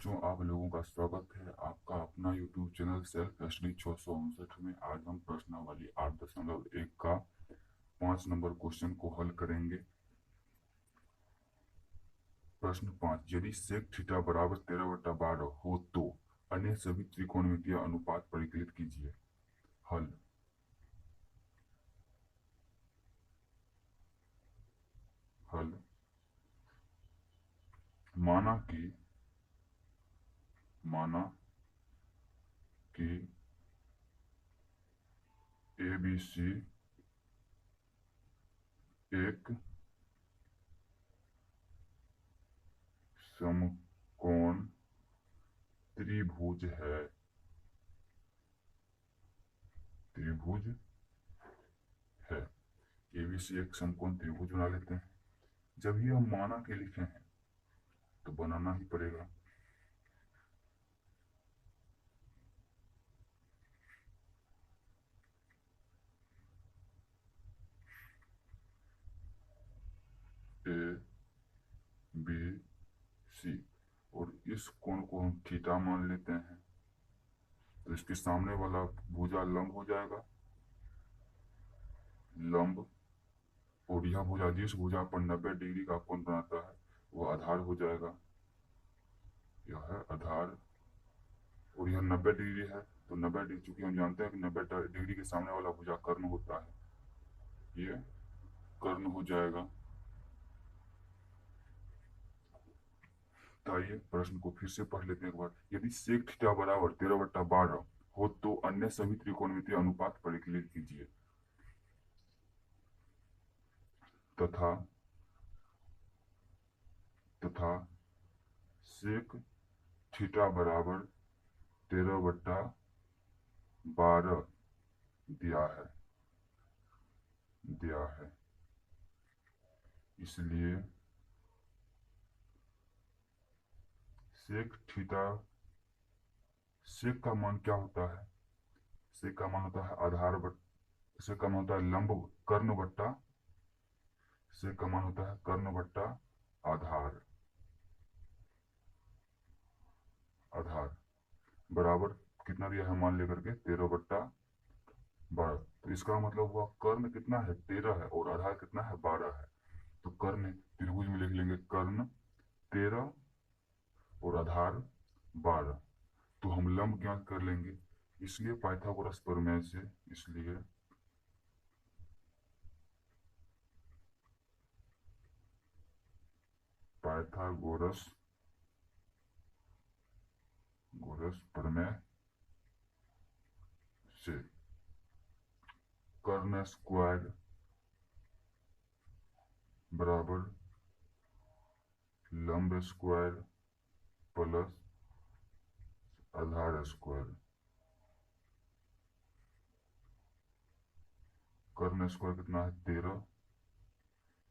बच्चों, आप लोगों का स्वागत है आपका अपना YouTube चैनल सेल्फ स्टडी 659 में। आज हम प्रश्नावली 8.1 का 5 नंबर क्वेश्चन को हल करेंगे। प्रश्न 5, यदि सेक थीटा बराबर 13/12 हो तो अन्य सभी त्रिकोणमितीय अनुपात परिकलित कीजिए। हल। हल। माना कि माना कि ABC एक समकोण त्रिभुज है। त्रिभुज है। ABC एक समकोण त्रिभुज बना लेते हैं। जब ये हम माना के लिखे हैं तो बनाना ही पड़ेगा। ए बी सी और इस कोण को हम थीटा मान लेते हैं, तो इसके सामने वाला भुजा लंब हो जाएगा। लंब। और यह भुजा जिस भुजा पर 90 डिग्री का कोण बनाता है वह आधार हो जाएगा। यह है आधार। और यह 90 डिग्री है, तो 90 डिग्री, चूंकि हम जानते हैं कि 90 डिग्री के सामने वाला भुजा कर्ण होता है, ये कर्ण हो जाएगा। तो आइए प्रश्न को फिर से पढ़ लेते हैं एक बार। यदि सेक थीटा बराबर 13/12 हो तो अन्य सभी त्रिकोणमितीय अनुपात परिकलित कीजिए। तथा तथा सेक थीटा बराबर 13/12 दिया है। इसलिए सेक थीटा, सेक का मान क्या होता है? सेक का मान होता है आधार बट सेक का मान होता है लंब कर्ण बट्टा, सेक का मान होता है कर्ण बट्टा आधार। आधार बराबर कितना दिया है मान लेकर के 13/12। तो इसका मतलब हुआ कर्ण कितना है 13 है और आधार कितना है 12 है। तो कर्ण त्रिभुज में लिख लेंगे कर्ण 13 और आधार 12। तो हम लंब ज्ञात कर लेंगे, इसलिए पाइथागोरस प्रमेय से, इसलिए पाइथागोरस प्रमेय से कर्ण स्क्वायर बराबर लंब स्क्वायर प्लस आधार स्क्वायर। कर्ण स्क्वायर कितना है 13,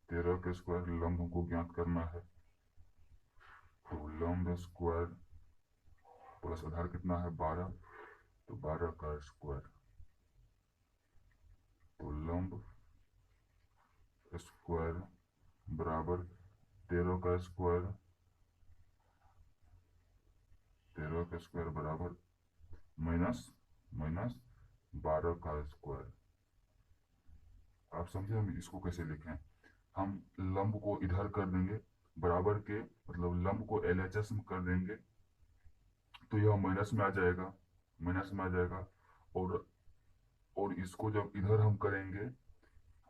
13 के स्क्वायर लंब को ज्ञात करना है, तो लंब स्क्वायर प्लस आधार कितना है 12, तो 12 का स्क्वायर। तो लंब स्क्वायर बराबर 13 का स्क्वायर, 13 का स्क्वायर बराबर माइनस 12 का स्क्वायर। आप समझे हम इसको कैसे लिखें? हम लंब को इधर कर देंगे, बराबर के मतलब लंब को LHS में कर देंगे, तो यह माइनस में आ जाएगा, माइनस में आ जाएगा। और इसको जब इधर हम करेंगे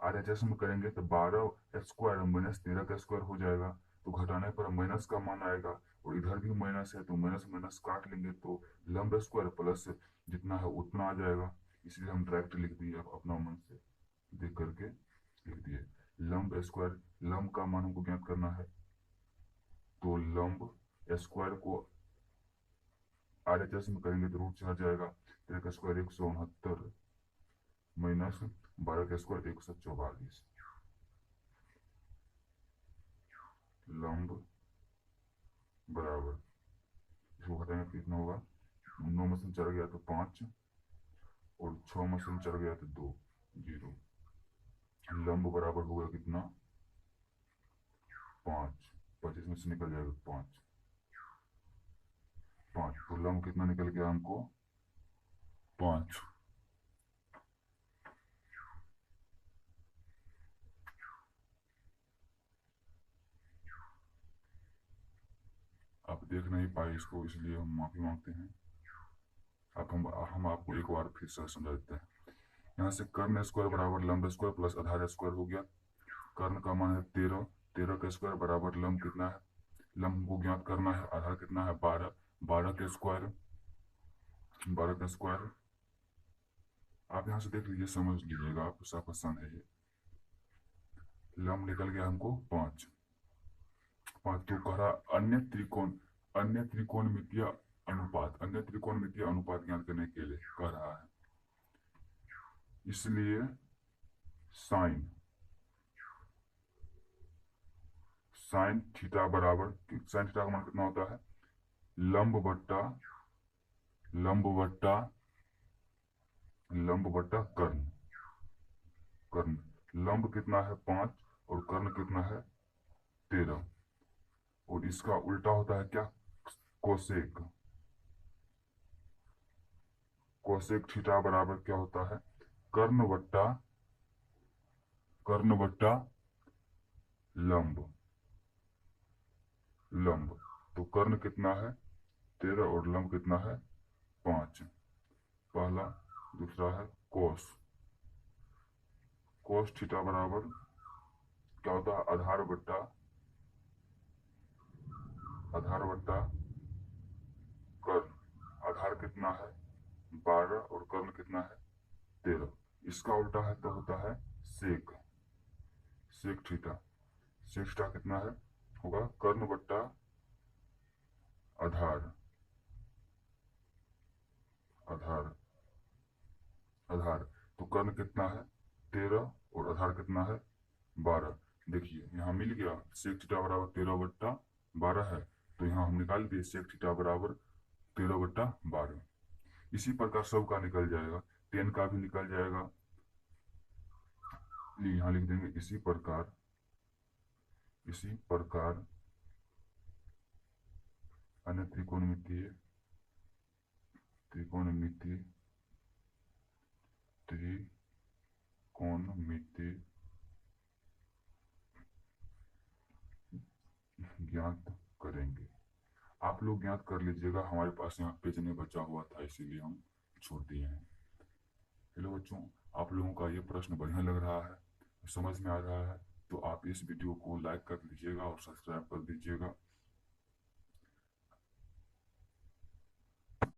RHS में करेंगे तो 12 स्क्वायर माइनस 13 का स्क्वायर हो जाएगा। तो घटाने पर माइनस का मान आएगा, और इधर भी माइनस है तो माइनस माइनस काट लेंगे, तो लंब स्क्वायर प्लस जितना है उतना आ जाएगा। इसलिए हम डायरेक्ट लिख दिए, अपना मन से देख करके लिख दिए। लंब स्क्वायर, लंब का मान हमको ज्ञात करना है, तो लंब स्क्वायर को RHS में करेंगे तो रूट से हट जाएगा। 13 का स्क्वायर 169 माइनस 12 का स्क्वायर 144। लंब बराबर, इसको घटाएंगे तो कितना होगा, 9 में से 4 गया तो 5, और 6 में से 4 गया तो 2, 0। लंब बराबर होगा कितना 5, 25 में से निकल जाएगा 5। तो लंब कितना निकल गया हमको? 5। आप देख नहीं पाए इसको, इसलिए हम माफी मांगते हैं। अब हम आपको एक बार फिर से समझा देते हैं। यहाँ से कर्ण स्क्वायर बराबर लंब स्क्वायर प्लस आधार स्क्वायर हो गया। कर्ण का मान है 13। 13 का स्क्वायर बराबर लंब कितना है? लंब को ज्ञात करना है। आधार कितना है? 12। 12 का स्क्वायर, 12 का स्क्वायर। आप यहाँ से देख लीजिए, समझ लीजिएगा, आपको सब पसंद है ये। लंब निकल गया हमको 5। 5 तो कह रहा अन्य त्रिकोण, अन्य त्रिकोणमितीय अनुपात, अन्य त्रिकोणमितीय अनुपात ज्ञात करने के लिए कह रहा है। इसलिए साइन, साइन थीटा बराबर, साइन थीटा का मान कितना होता है? लंब बट्टा, लंब बट्टा, लंब बट्टा कर्ण। कर्ण लंब कितना है? 5 और कर्ण कितना है? 13। और इसका उल्टा होता है क्या? कोसेक। कोसेक थीटा बराबर क्या होता है? कर्ण बट्टा, कर्ण बट्टा लंब, लंब। तो कर्ण कितना है? 13 और लंब कितना है? 5। पहला। दूसरा है कोस, कोस थीटा बराबर क्या होता है? आधार बट्टा, आधार बट्टा कर्ण। आधार कितना है? 12 और कर्ण कितना है? 13। इसका उल्टा है तो होता है सेक, सेक थीटा। सेक थीटा कितना है? होगा कर्ण बट्टा आधार, आधार, आधार। तो कर्ण कितना है? 13 और आधार कितना है? 12। देखिए यहाँ मिल गया, सेक थीटा बराबर 13/12 है। तो यहाँ हम निकाल दिए सेक थीटा बराबर 13/12। इसी प्रकार सब का निकल जाएगा, टेन का भी निकल जाएगा। यहाँ लिख देंगे इसी प्रकार, इसी प्रकार अन्य त्रिकोणमितीय, त्रिकोणमितीय, त्रिकोणमितीय ज्ञात करेंगे। आप लोग ज्ञात कर लीजिएगा, हमारे पास यहाँ पेज नहीं बचा हुआ था इसीलिए हम छोड़ दिए हैं। हेलो बच्चों, आप लोगों का ये प्रश्न बढ़िया लग रहा है, समझ में आ रहा है, तो आप इस वीडियो को लाइक कर लीजिएगा और सब्सक्राइब कर दीजिएगा।